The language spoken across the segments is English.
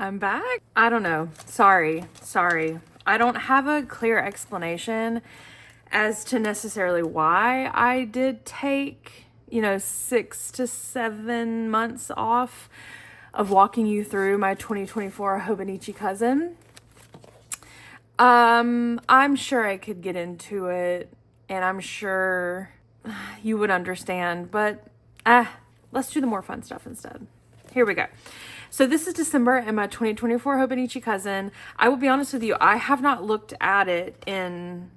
I'm back. I don't know. Sorry. I don't have a clear explanation as to necessarily why I did take, 6 to 7 months off of walking you through my 2024 Hobonichi cousin. I'm sure I could get into it, and I'm sure you would understand, but let's do the more fun stuff instead. Here we go. So this is December and my 2024 Hobonichi cousin. I will be honest with you, I have not looked at it in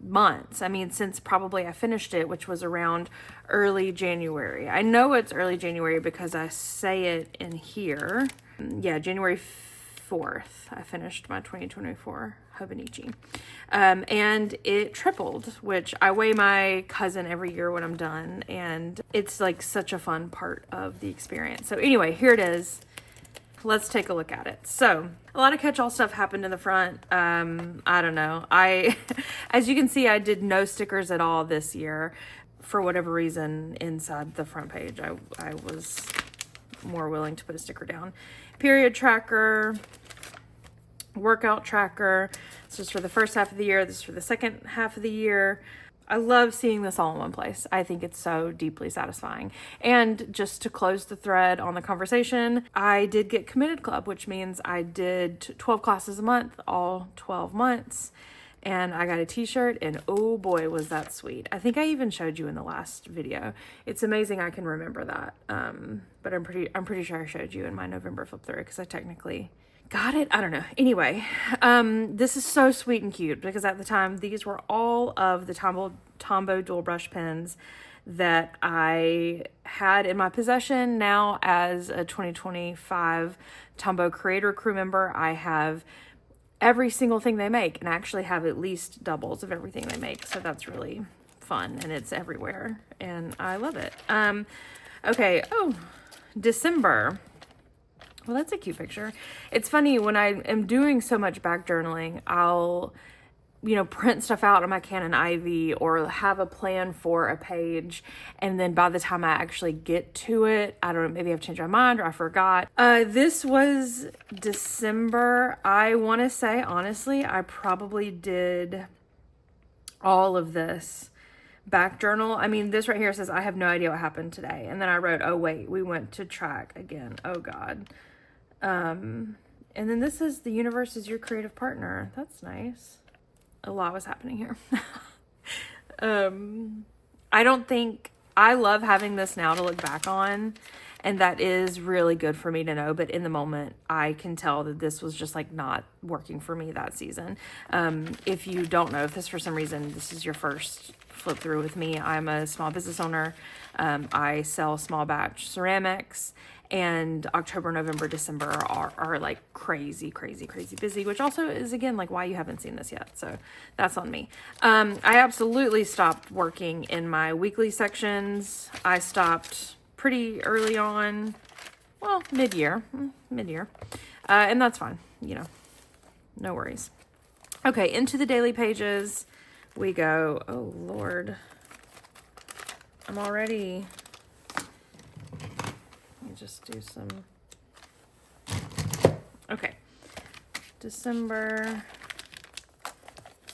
months. I mean, since probably I finished it, which was around early January. I know it's early January because I say it in here. Yeah, January 4th, I finished my 2024 Hobonichi. And it tripled, which I weigh my cousin every year when I'm done. And it's like such a fun part of the experience. So anyway, here it is. Let's take a look at it. So a lot of catch-all stuff happened in the front. I don't know. As you can see, I did no stickers at all this year. For whatever reason, inside the front page, I was more willing to put a sticker down. Period tracker, workout tracker. This is for the first half of the year. This is for the second half of the year. I love seeing this all in one place. I think it's so deeply satisfying. And just to close the thread on the conversation, I did get committed club, which means I did 12 classes a month, all 12 months. And I got a t-shirt, and oh boy, was that sweet. I think I even showed you in the last video. It's amazing I can remember that. But I'm pretty sure I showed you in my November flip through because I technically got it. I don't know. Anyway, this is so sweet and cute because at the time, these were all of the Tombow dual brush pens that I had in my possession. Now, as a 2025 Tombow creator crew member, I have every single thing they make and actually have at least doubles of everything they make. So that's really fun and it's everywhere and I love it. Okay. Oh, December. Well, that's a cute picture. It's funny when I am doing so much back journaling, I'll, print stuff out on my Canon Ivy or have a plan for a page. And then by the time I actually get to it, I don't know, maybe I've changed my mind or I forgot. This was December. I want to say, honestly, I probably did all of this back journal. I mean, this right here says, I have no idea what happened today. And then I wrote, oh wait, we went to track again. Oh God. And then this is the universe is your creative partner. That's nice. A lot was happening here. I love having this now to look back on. And that is really good for me to know. But in the moment, I can tell that this was just like not working for me that season. If you don't know, if this for some reason, this is your first flip through with me, I'm a small business owner. I sell small batch ceramics. And October, November, December are like crazy busy, which also is, again, like why you haven't seen this yet. So that's on me. I absolutely stopped working in my weekly sections. I stopped pretty early on, well, mid-year. And that's fine, no worries. Okay, into the daily pages we go. Oh, Lord. I'm already... just do some. Okay. December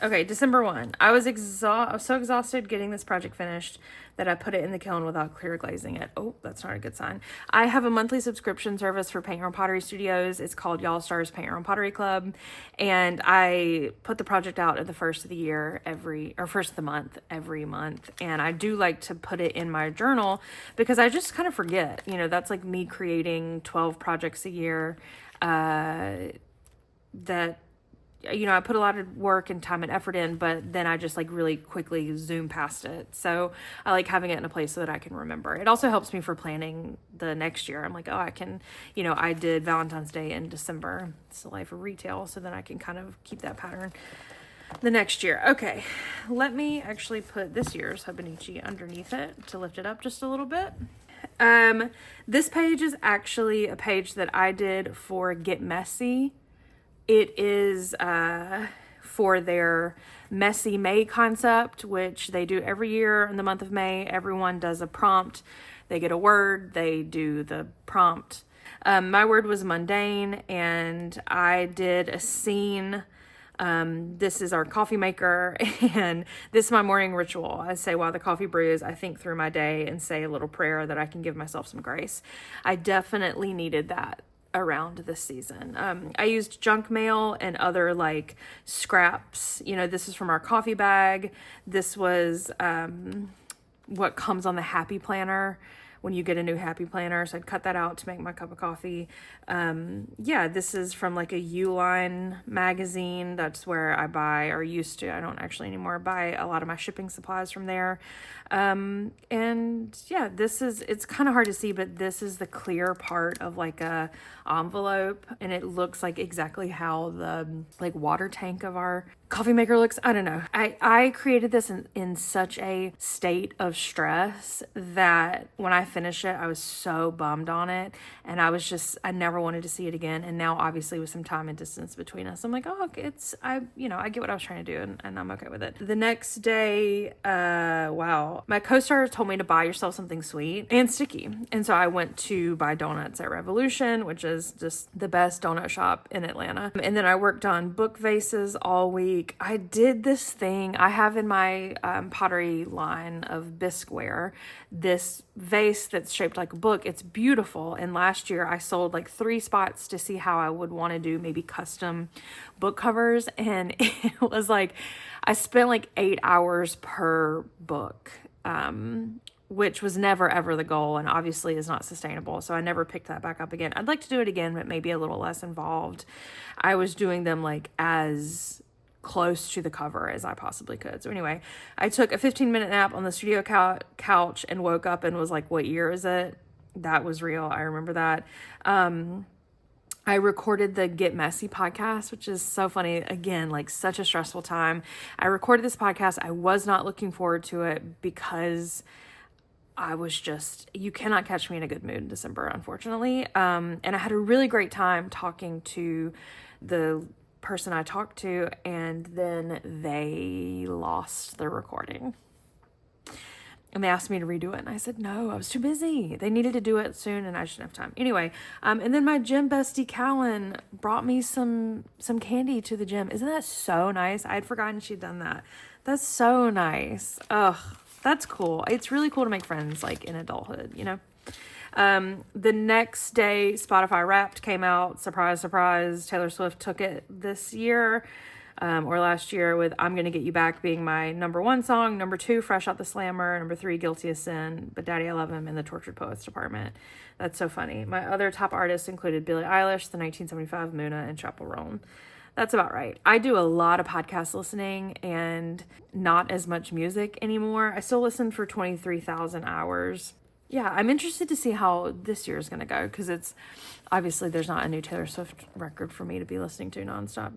1. I was so exhausted getting this project finished that I put it in the kiln without clear glazing it. Oh, that's not a good sign. I have a monthly subscription service for Paint Your Own Pottery Studios. It's called Y'all Stars Paint Your Own Pottery Club. And I put the project out at the first of the year first of the month, every month. And I do like to put it in my journal because I just kind of forget, that's like me creating 12 projects a year, that I put a lot of work and time and effort in, but then I just like really quickly zoom past it. So I like having it in a place so that I can remember. It also helps me for planning the next year. I'm like, oh, I can, I did Valentine's Day in December. It's the life of retail. So then I can kind of keep that pattern the next year. Okay. Let me actually put this year's Hobonichi underneath it to lift it up just a little bit. This page is actually a page that I did for Get Messy. It is for their Messy May concept, which they do every year in the month of May. Everyone does a prompt. They get a word. They do the prompt. My word was mundane, and I did a scene. This is our coffee maker, and this is my morning ritual. I say, while the coffee brews, I think through my day and say a little prayer that I can give myself some grace. I definitely needed that around this season. I used junk mail and other like scraps. This is from our coffee bag. This was what comes on the Happy Planner when you get a new Happy Planner. So I'd cut that out to make my cup of coffee. This is from like a Uline magazine. That's where I buy, or used to, I don't actually anymore, buy a lot of my shipping supplies from there. It's kind of hard to see, but this is the clear part of like a envelope, and it looks like exactly how the like water tank of our coffee maker looks. I don't know. I created this in such a state of stress that when I finished it, I was so bummed on it, and I never wanted to see it again. And now, obviously, with some time and distance between us, I'm like, oh, okay, I get what I was trying to do, and I'm okay with it. The next day, my co-star told me to buy yourself something sweet and sticky, and so I went to buy donuts at Revolution, which is just the best donut shop in Atlanta. And then I worked on book vases all week. I did this thing I have in my pottery line of bisqueware, this vase that's shaped like a book. It's beautiful. And last year I sold like 3 spots to see how I would want to do maybe custom book covers. And it was like, I spent like 8 hours per book, which was never ever the goal, and obviously is not sustainable. So I never picked that back up again. I'd like to do it again, but maybe a little less involved. I was doing them like as close to the cover as I possibly could. So anyway, I took a 15-minute nap on the studio couch and woke up and was like, what year is it? That was real. I remember that. I recorded the Get Messy podcast, which is so funny. Again, like such a stressful time. I recorded this podcast. I was not looking forward to it because you cannot catch me in a good mood in December, unfortunately. And I had a really great time talking to the person I talked to, and then they lost the recording. And they asked me to redo it, and I said, no, I was too busy. They needed to do it soon, and I just didn't have time. Anyway, and then my gym bestie, Callan, brought me some candy to the gym. Isn't that so nice? I had forgotten she'd done that. That's so nice. Ugh, that's cool. It's really cool to make friends, like, in adulthood, The next day, Spotify Wrapped came out. Surprise, surprise. Taylor Swift took it this year. Or last year, with I'm Gonna Get You Back being my number 1 song, number 2, Fresh Out the Slammer, number 3, Guilty as Sin, But Daddy I Love Him in the Tortured Poets department. That's so funny. My other top artists included Billie Eilish, the 1975 Muna, and Chappell Roan. That's about right. I do a lot of podcast listening and not as much music anymore. I still listen for 23,000 hours. Yeah, I'm interested to see how this year is going to go, because it's obviously there's not a new Taylor Swift record for me to be listening to nonstop.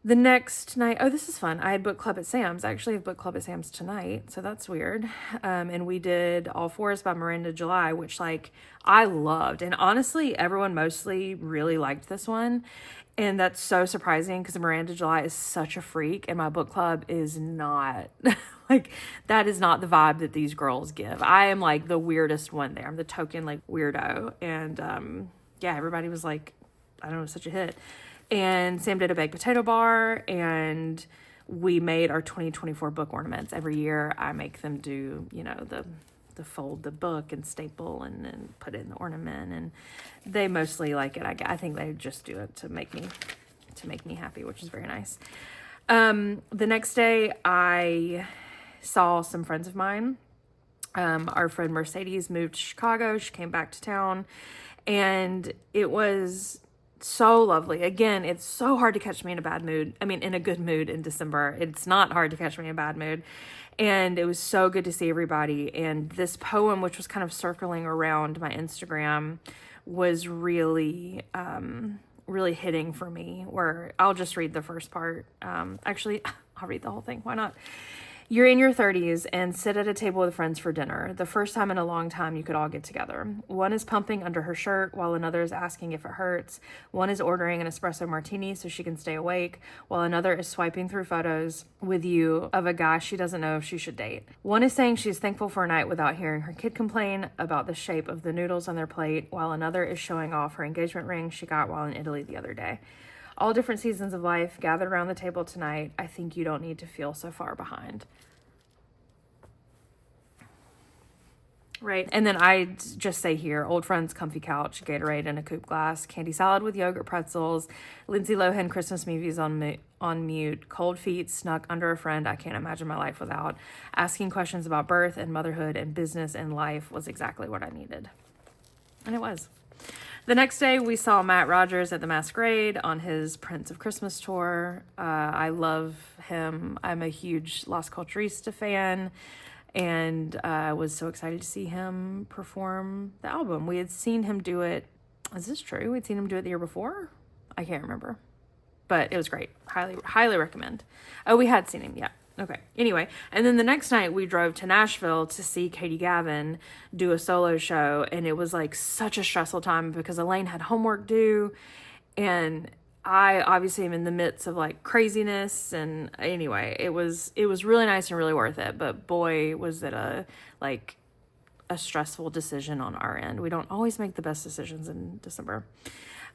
The next night, oh, this is fun. I had book club at Sam's. I actually have book club at Sam's tonight, so that's weird. And we did All Fours by Miranda July, which like I loved. And honestly, everyone mostly really liked this one. And that's so surprising because Miranda July is such a freak, and my book club is not. Like, that is not the vibe that these girls give. I am like the weirdest one there. I'm the token like weirdo. And everybody was like, I don't know, such a hit. And Sam did a baked potato bar, and we made our 2024 book ornaments. Every year I make them do, the fold the book and staple and then put it in the ornament, and they mostly like it. I think they just do it to make me happy, which is very nice. The next day I saw some friends of mine. Our friend Mercedes moved to Chicago. She came back to town, and it was so lovely. Again, it's so hard to catch me in a bad mood. I mean, in a good mood in December. It's not hard to catch me in a bad mood. And it was so good to see everybody. And this poem, which was kind of circling around my Instagram, was really, really hitting for me, where I'll just read the first part. Actually, I'll read the whole thing. Why not? You're in your 30s and sit at a table with friends for dinner. The first time in a long time you could all get together. One is pumping under her shirt while another is asking if it hurts. One is ordering an espresso martini so she can stay awake, while another is swiping through photos with you of a guy she doesn't know if she should date. One is saying she's thankful for a night without hearing her kid complain about the shape of the noodles on their plate, while another is showing off her engagement ring she got while in Italy the other day. All different seasons of life gathered around the table tonight. I think you don't need to feel so far behind. Right. And then I just say here, old friends, comfy couch, Gatorade in a coupe glass, candy salad with yogurt pretzels, Lindsay Lohan Christmas movies on mute, cold feet snuck under a friend I can't imagine my life without. Asking questions about birth and motherhood and business and life was exactly what I needed. And it was. The next day, we saw Matt Rogers at the Masquerade on his Prince of Christmas tour. I love him. I'm a huge Las Culturista fan, and I was so excited to see him perform the album. We had seen him do it. Is this true? We'd seen him do it the year before? I can't remember. But it was great. Highly recommend. Oh, we had seen him, yeah. Okay. Anyway, and then the next night we drove to Nashville to see Katie Gavin do a solo show, and it was like such a stressful time because Elaine had homework due, and I obviously am in the midst of like craziness, and anyway, it was really nice and really worth it, but boy, was it a stressful decision on our end. We don't always make the best decisions in December.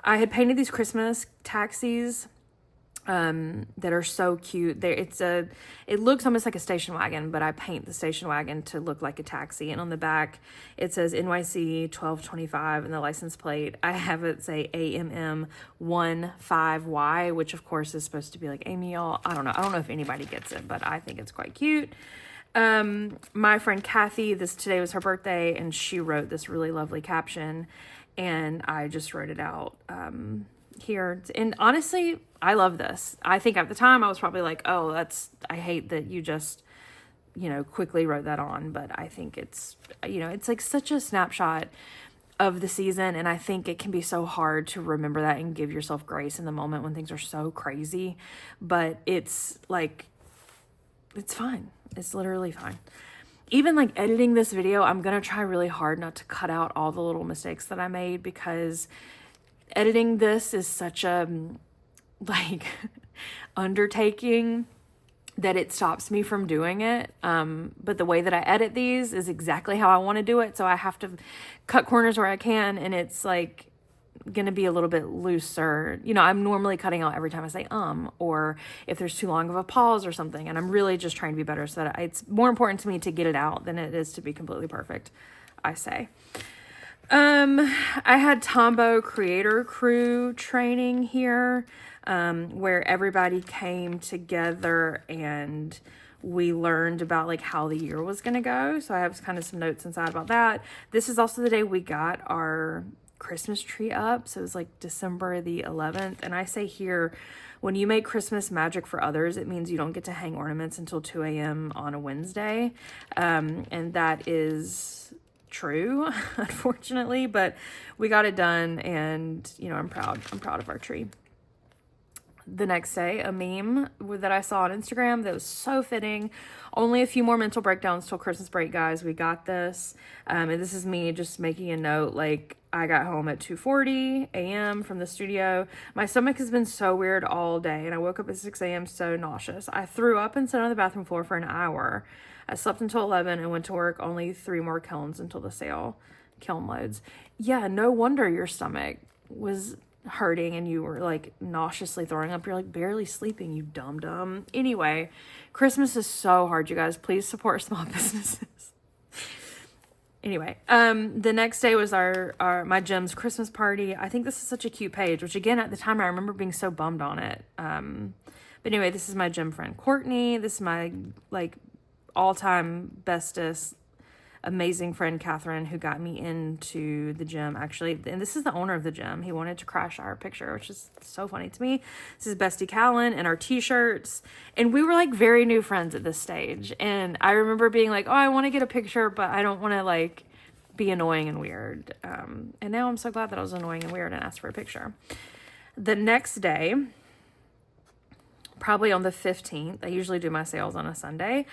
I had painted these Christmas taxis that are so cute. It looks almost like a station wagon, but I paint the station wagon to look like a taxi. And on the back, it says NYC 1225, and the license plate, I have it say AMM15Y, which of course is supposed to be like Amy, y'all. I don't know if anybody gets it, but I think it's quite cute. My friend Kathy, today was her birthday, and she wrote this really lovely caption, and I just wrote it out here. And honestly, I love this. I think at the time I was probably like, oh, I hate that you just, quickly wrote that on. But I think it's like such a snapshot of the season. And I think it can be so hard to remember that and give yourself grace in the moment when things are so crazy. But it's like, it's fine. It's literally fine. Even like editing this video, I'm going to try really hard not to cut out all the little mistakes that I made, because editing this is such a undertaking that it stops me from doing it. But the way that I edit these is exactly how I want to do it. So I have to cut corners where I can, and it's like going to be a little bit looser. I'm normally cutting out every time I say or if there's too long of a pause or something, and I'm really just trying to be better so that it's more important to me to get it out than it is to be completely perfect, I say. I had Tombow Creator Crew training here, where everybody came together and we learned about like how the year was going to go. So I have kind of some notes inside about that. This is also the day we got our Christmas tree up. So it was like December the 11th. And I say here, when you make Christmas magic for others, it means you don't get to hang ornaments until 2 a.m. on a Wednesday. And that is true, unfortunately, but we got it done, and I'm proud of our tree. The next day, a meme that I saw on Instagram that was so fitting. Only a few more mental breakdowns till Christmas break, guys. We got this. And this is me just making a note. Like, I got home at 2:40 a.m. from the studio. My stomach has been so weird all day, and I woke up at 6 a.m. so nauseous. I threw up and sat on the bathroom floor for an hour. I slept until 11 and went to work. Only 3 more kilns until the kiln loads. Yeah, no wonder your stomach was hurting and you were like nauseously throwing up. You're like barely sleeping, you dumb. Anyway, Christmas is so hard, you guys. Please support small businesses. Anyway, the next day was my gym's Christmas party. I think this is such a cute page, which again, at the time I remember being so bummed on it. But anyway, this is my gym friend Courtney. This is my all-time bestest amazing friend Catherine, who got me into the gym actually, and this is the owner of the gym. He wanted to crash our picture, which is so funny to me. This is Bestie Callan and our t-shirts, and we were like very new friends at this stage, and I remember being like, oh, I want to get a picture, but I don't want to like be annoying and weird, and now I'm so glad that I was annoying and weird and asked for a picture. The next day, probably on the 15th. I usually do my sales on a Sunday.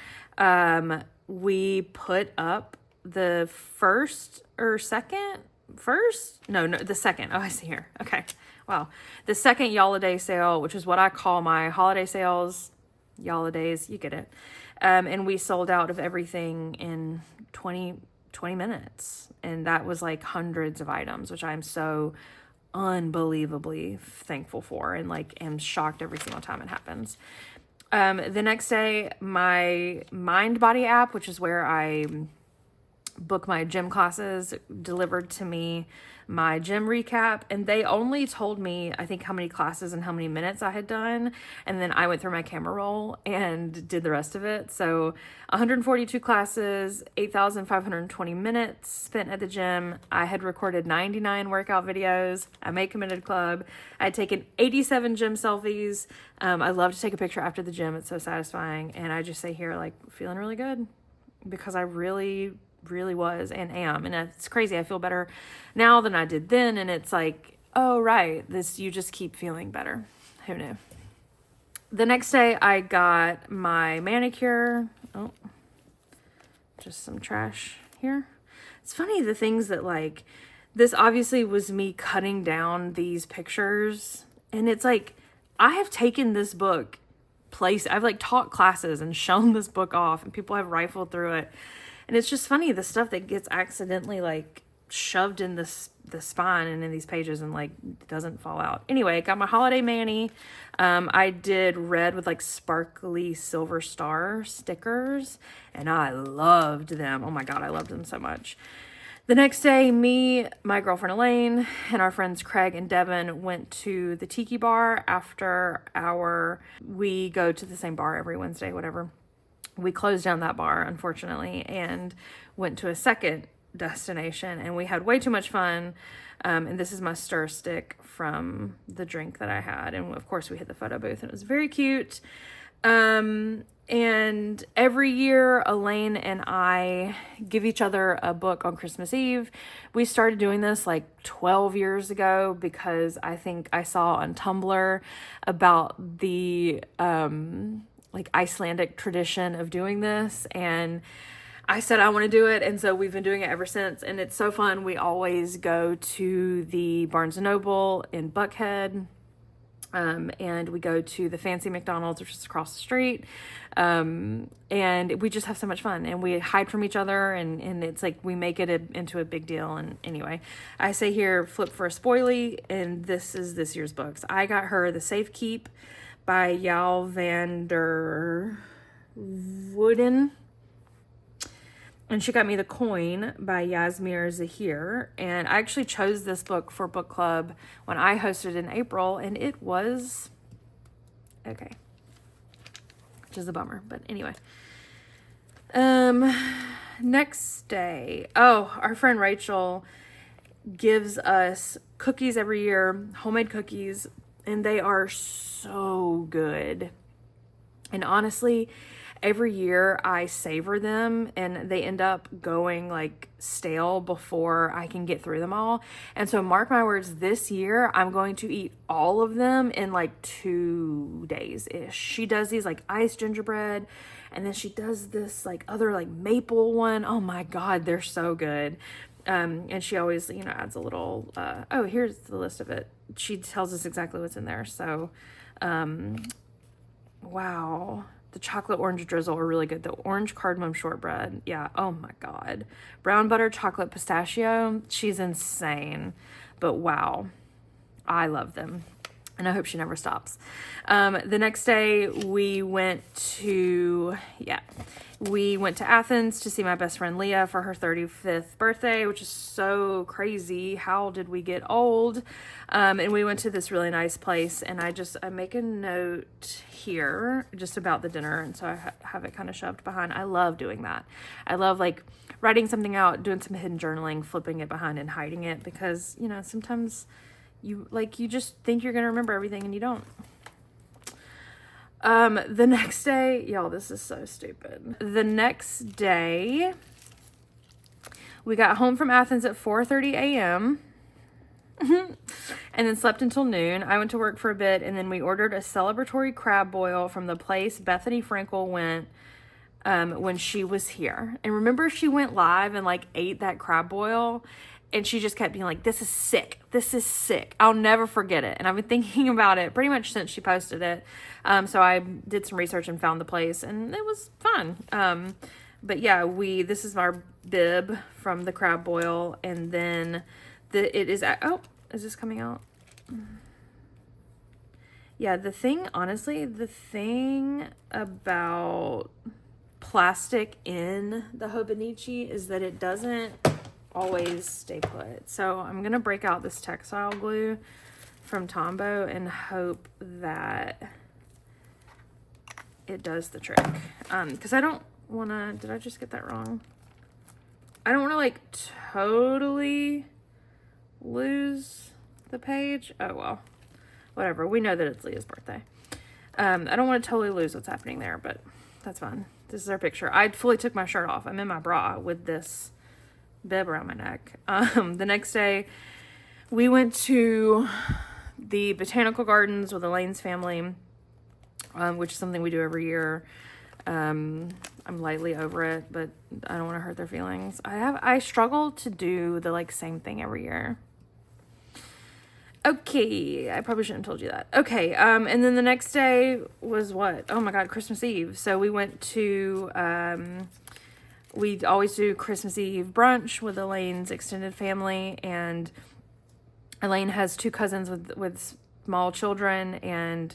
We put up the the second. Oh, I see here. Okay. Wow. The second Holiday sale, which is what I call my holiday sales. Holidays, you get it. And we sold out of everything in 20 minutes. And that was like hundreds of items, which I'm so unbelievably thankful for, and like am shocked every single time it happens. The next day, my Mindbody app, which is where I book my gym classes, delivered to me my gym recap, and they only told me, I think, how many classes and how many minutes I had done, and then I went through my camera roll and did the rest of it. So 142 classes, 8,520 minutes spent at the gym. I had recorded 99 workout videos. I made Committed Club. I had taken 87 gym selfies. I love to take a picture after the gym. It's so satisfying. And I just say here, like, feeling really good, because I really was and am. And it's crazy. I feel better now than I did then. And it's like, oh, right. You just keep feeling better. Who knew? The next day I got my manicure. Oh, just some trash here. It's funny, the things that, like, this obviously was me cutting down these pictures. And it's like, I have taken this book I've like taught classes and shown this book off, and people have rifled through it. And it's just funny, the stuff that gets accidentally like shoved in the spine and in these pages and like doesn't fall out. Anyway, got my holiday mani. I did red with like sparkly silver star stickers, and I loved them. Oh my God, I loved them so much. The next day, me, my girlfriend Elaine, and our friends Craig and Devin went to the Tiki Bar we go to the same bar every Wednesday, whatever. We closed down that bar, unfortunately, and went to a second destination, and we had way too much fun. And this is my stir stick from the drink that I had. And of course we hit the photo booth, and it was very cute. And every year Elaine and I give each other a book on Christmas Eve. We started doing this like 12 years ago because I think I saw on Tumblr about the like Icelandic tradition of doing this, and I said I want to do it, and so we've been doing it ever since, and it's so fun. We always go to the Barnes & Noble in Buckhead, and we go to the fancy McDonald's, which is across the street, and we just have so much fun, and we hide from each other, and it's like we make it into a big deal. And anyway, I say here, flip for a spoilie, and this is this year's books. I got her The Safe Keep by Yael van der Wooden. And she got me The Coin by Yasmir Zahir. And I actually chose this book for book club when I hosted in April, and it was okay. Which is a bummer, but anyway. Next day. Oh, our friend Rachel gives us cookies every year, homemade cookies, and they are so good. And honestly, every year I savor them, and they end up going like stale before I can get through them all. And so mark my words, this year I'm going to eat all of them in like 2 days-ish. She does these like iced gingerbread, and then she does this like other like maple one. Oh my God, they're so good. And she always, adds a little, oh, here's the list of it. She tells us exactly what's in there. So, wow. The chocolate orange drizzle are really good. The orange cardamom shortbread. Yeah. Oh my God. Brown butter chocolate pistachio. She's insane. But wow. I love them. And I hope she never stops. The next day we went to Athens to see my best friend Leah for her 35th birthday, which is so crazy. How did we get old? And we went to this really nice place, and I make a note here just about the dinner, and so I have it kind of shoved behind. I love doing that. I love like writing something out, doing some hidden journaling, flipping it behind and hiding it, because sometimes you just think you're gonna remember everything and you don't. The next day, y'all, this is so stupid. The next day, we got home from Athens at 4:30 a.m. And then slept until noon. I went to work for a bit, and then we ordered a celebratory crab boil from the place Bethany Frankel went when she was here. And remember, she went live and like ate that crab boil, and she just kept being like, this is sick. This is sick. I'll never forget it. And I've been thinking about it pretty much since she posted it. So I did some research and found the place, and it was fun. But yeah, this is our bib from the crab boil. And then it is, oh, is this coming out? Yeah, the thing about plastic in the Hobonichi is that it doesn't always stay put. So I'm going to break out this textile glue from Tombow and hope that it does the trick. Because I don't want to, did I just get that wrong? I don't want to like totally lose the page. Oh, well, whatever. We know that it's Leah's birthday. I don't want to totally lose what's happening there, but that's fine. This is our picture. I fully took my shirt off. I'm in my bra with this bib around my neck. The next day, we went to the botanical gardens with Elaine's family, which is something we do every year. I'm lightly over it, but I don't want to hurt their feelings. I struggle to do the like same thing every year. Okay, I probably shouldn't have told you that. Okay, and then the next day was what? Oh my God, Christmas Eve. So we went to, we always do Christmas Eve brunch with Elaine's extended family, and Elaine has 2 cousins with small children, and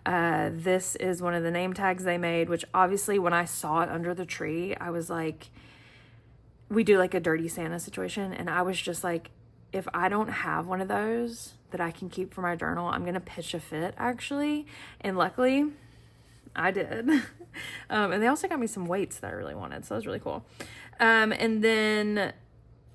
this is one of the name tags they made, which obviously when I saw it under the tree, I was like, we do like a dirty Santa situation, and I was just like, if I don't have one of those that I can keep for my journal, I'm going to pitch a fit, actually. And luckily, I did. And they also got me some weights that I really wanted, so that was really cool. And then,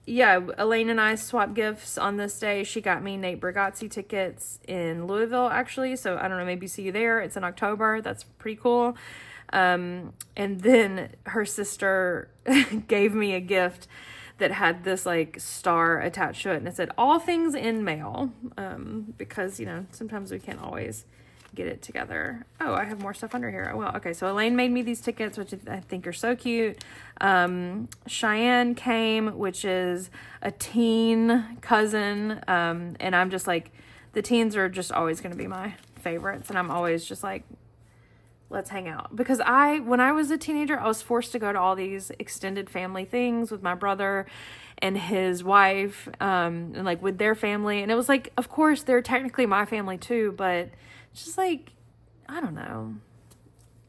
yeah, Elaine and I swapped gifts on this day. She got me Nate Bargatze tickets in Louisville, actually. So, I don't know, maybe see you there. It's in October. That's pretty cool. And then her sister gave me a gift that had this like star attached to it, and it said all things in mail, because, you know, sometimes we can't always get it together. Oh, I have more stuff under here. Well, okay, so Elaine made me these tickets, which I think are so cute. Cheyenne came, which is a teen cousin, and I'm just like, the teens are just always going to be my favorites, and I'm always just like, let's hang out. Because when I was a teenager, I was forced to go to all these extended family things with my brother and his wife, and like with their family. And it was like, of course, they're technically my family too, but it's just like, I don't know.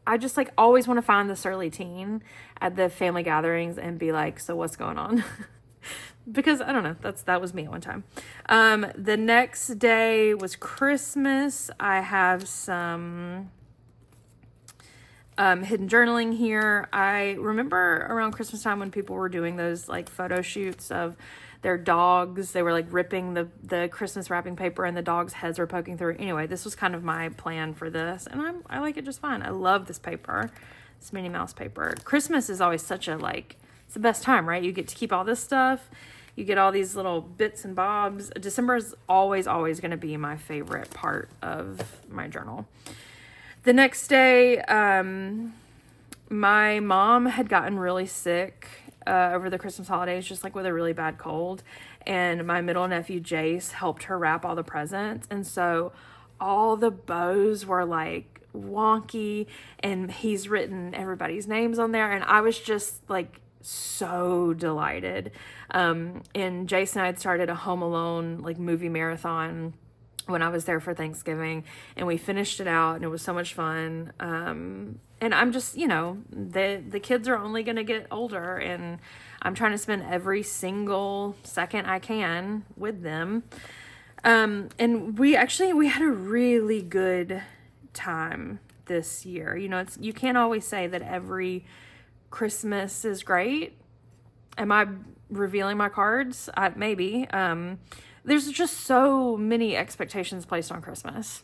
I just like always want to find the surly teen at the family gatherings and be like, so what's going on? Because I don't know, that was me at one time. The next day was Christmas. I have some hidden journaling here. I remember around Christmas time when people were doing those like photo shoots of their dogs. They were like ripping the Christmas wrapping paper, and the dogs' heads were poking through. Anyway, this was kind of my plan for this, and I like it just fine. I love this paper, this Minnie Mouse paper. Christmas is always such a like, it's the best time, right? You get to keep all this stuff. You get all these little bits and bobs. December is always going to be my favorite part of my journal. The next day, my mom had gotten really sick over the Christmas holidays, just like with a really bad cold. And my middle nephew, Jace, helped her wrap all the presents. And so all the bows were like wonky, and he's written everybody's names on there. And I was just like so delighted. And Jace and I had started a Home Alone like movie marathon when I was there for Thanksgiving, and we finished it out, and it was so much fun. And I'm just, you know, the kids are only going to get older, and I'm trying to spend every single second I can with them. And we had a really good time this year. You know, you can't always say that every Christmas is great. Am I revealing my cards? Maybe. There's just so many expectations placed on Christmas.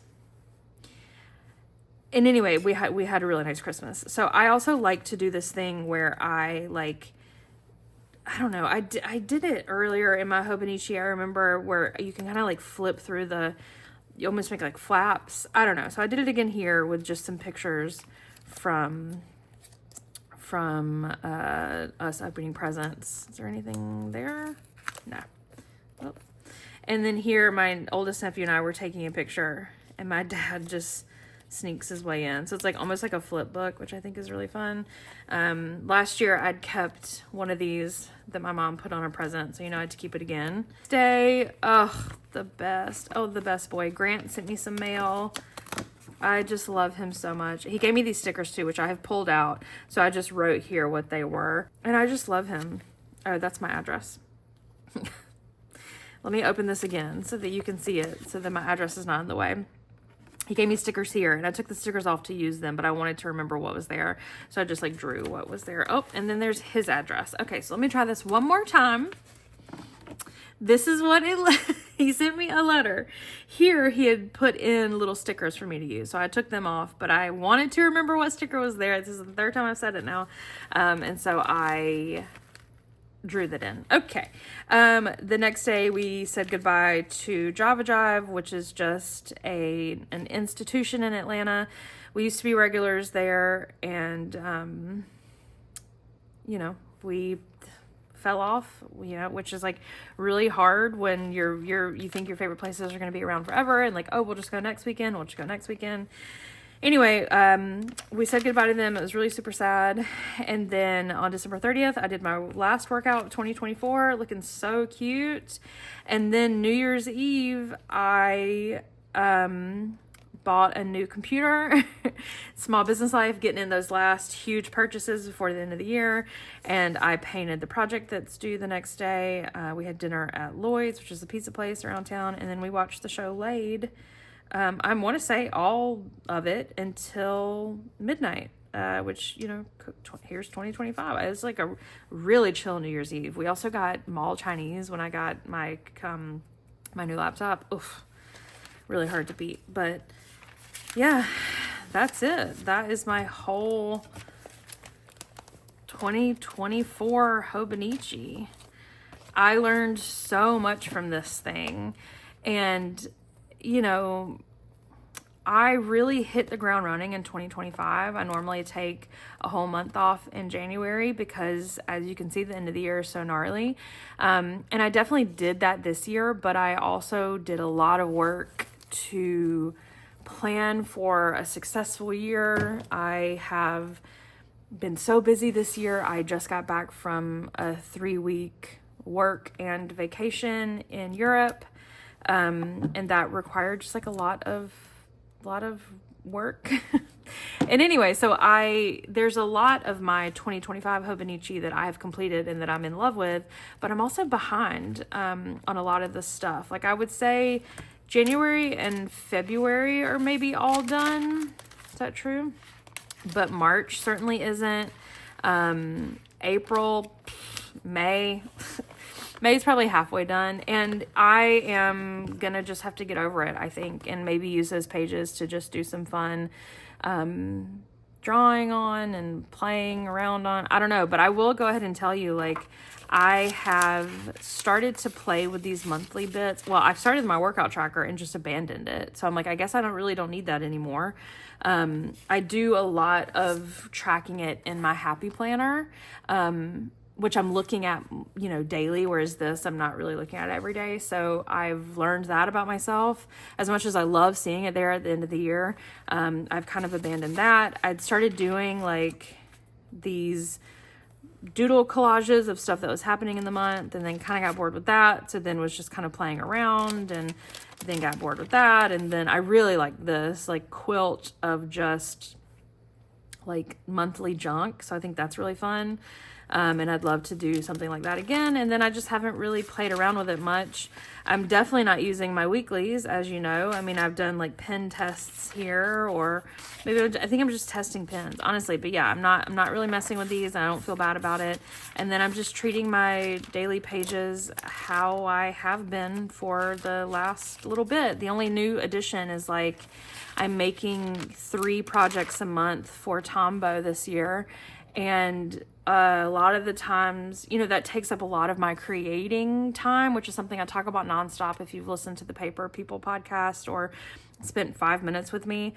And anyway, we had a really nice Christmas. So I also like to do this thing where I like I don't know. I did it earlier in my Hobonichi. I remember where you can kind of like flip through you almost make like flaps. I don't know. So I did it again here with just some pictures from us opening presents. Is there anything there? No. Oh. And then here, my oldest nephew and I were taking a picture, and my dad just sneaks his way in. So it's like almost like a flip book, which I think is really fun. Last year I'd kept one of these that my mom put on a present, so I had to keep it again. Today, oh, the best. Oh, the best boy. Grant sent me some mail. I just love him so much. He gave me these stickers too, which I have pulled out. So I just wrote here what they were. And I just love him. Oh, that's my address. Let me open this again so that you can see it, so that my address is not in the way. He gave me stickers here, and I took the stickers off to use them, but I wanted to remember what was there. So I just like drew what was there. Oh, and then there's his address. Okay, so let me try this one more time. This is what he sent me a letter. Here he had put in little stickers for me to use. So I took them off, but I wanted to remember what sticker was there. This is the third time I've said it now. And so I drew that in. Okay. The next day we said goodbye to Java Jive, which is just an institution in Atlanta. We used to be regulars there, and we fell off, which is like really hard when you think your favorite places are going to be around forever, and like, oh, we'll just go next weekend. Anyway, we said goodbye to them. It was really super sad. And then on December 30th, I did my last workout of 2024, looking so cute. And then New Year's Eve, I bought a new computer. Small business life, getting in those last huge purchases before the end of the year. And I painted the project that's due the next day. We had dinner at Lloyd's, which is a pizza place around town. And then we watched the show Laid. I want to say all of it until midnight, which, here's 2025. It was like a really chill New Year's Eve. We also got mall Chinese when I got my new laptop. Oof, really hard to beat. But yeah, that's it. That is my whole 2024 Hobonichi. I learned so much from this thing, and I really hit the ground running in 2025. I normally take a whole month off in January because, as you can see, the end of the year is so gnarly. And I definitely did that this year, but I also did a lot of work to plan for a successful year. I have been so busy this year. I just got back from a 3-week work and vacation in Europe. And that required just like a lot of work. And anyway, so there's a lot of my 2025 Hobonichi that I have completed and that I'm in love with, but I'm also behind on a lot of this stuff. Like I would say January and February are maybe all done. Is that true? But March certainly isn't. April, May. May's probably halfway done, and I am gonna just have to get over it, I think, and maybe use those pages to just do some fun drawing on and playing around on. I don't know, but I will go ahead and tell you, like, I have started to play with these monthly bits. Well, I've started my workout tracker and just abandoned it. So I'm like, I guess I don't need that anymore. I do a lot of tracking it in my Happy Planner, which I'm looking at, daily, whereas this, I'm not really looking at it every day. So I've learned that about myself. As much as I love seeing it there at the end of the year, I've kind of abandoned that. I'd started doing like these doodle collages of stuff that was happening in the month, and then kind of got bored with that. So then was just kind of playing around, and then got bored with that. And then I really like this like quilt of just like monthly junk. So I think that's really fun. And I'd love to do something like that again. And then I just haven't really played around with it much. I'm definitely not using my weeklies, as you know. I mean, I've done like pen tests here, or maybe I think I'm just testing pens, honestly. But yeah, I'm not really messing with these. I don't feel bad about it. And then I'm just treating my daily pages how I have been for the last little bit. The only new addition is like I'm making 3 projects a month for Tombow this year. And a lot of the times, you know, that takes up a lot of my creating time, which is something I talk about nonstop if you've listened to the Paper People podcast or spent 5 minutes with me.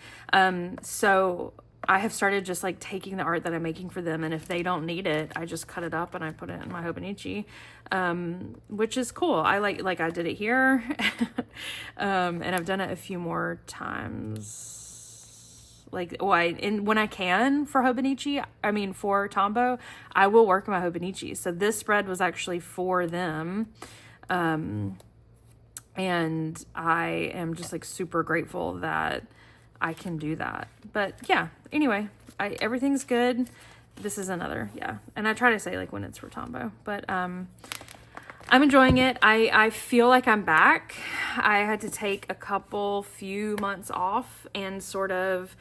So I have started just like taking the art that I'm making for them, and if they don't need it, I just cut it up and I put it in my Hobonichi, which is cool. I like I did it here, and I've done it a few more times. Like, when I can for Hobonichi, I mean for Tombow, I will work my Hobonichi. So this spread was actually for them, and I am just like super grateful that I can do that. But yeah, anyway, everything's good. This is another, and I try to say like when it's for Tombow, but I'm enjoying it. I feel like I'm back. I had to take a few months off and sort of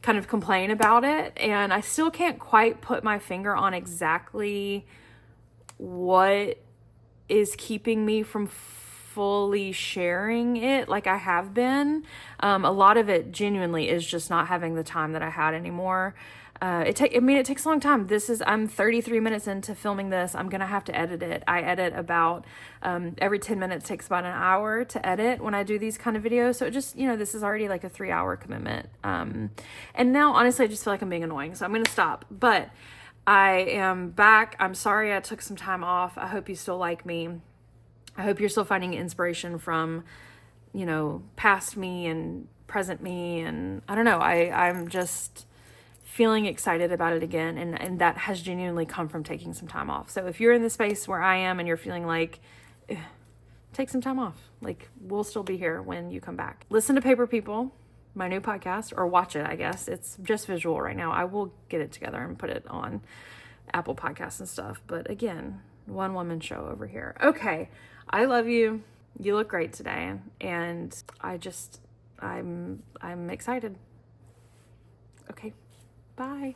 kind of complain about it, and I still can't quite put my finger on exactly what is keeping me from fully sharing it like I have been. A lot of it genuinely is just not having the time that I had anymore. It takes a long time. I'm 33 minutes into filming this. I'm going to have to edit it. I edit about, every 10 minutes takes about an hour to edit when I do these kind of videos. So it just, this is already like a 3-hour commitment. And now honestly, I just feel like I'm being annoying. So I'm going to stop, but I am back. I'm sorry I took some time off. I hope you still like me. I hope you're still finding inspiration from, past me and present me. And I don't know, I'm just feeling excited about it again. And that has genuinely come from taking some time off. So if you're in the space where I am and you're feeling like, take some time off, like we'll still be here when you come back. Listen to Paper People, my new podcast, or watch it, I guess. It's just visual right now. I will get it together and put it on Apple Podcasts and stuff. But again, one woman show over here. Okay. I love you. You look great today. And I'm excited. Okay. Bye.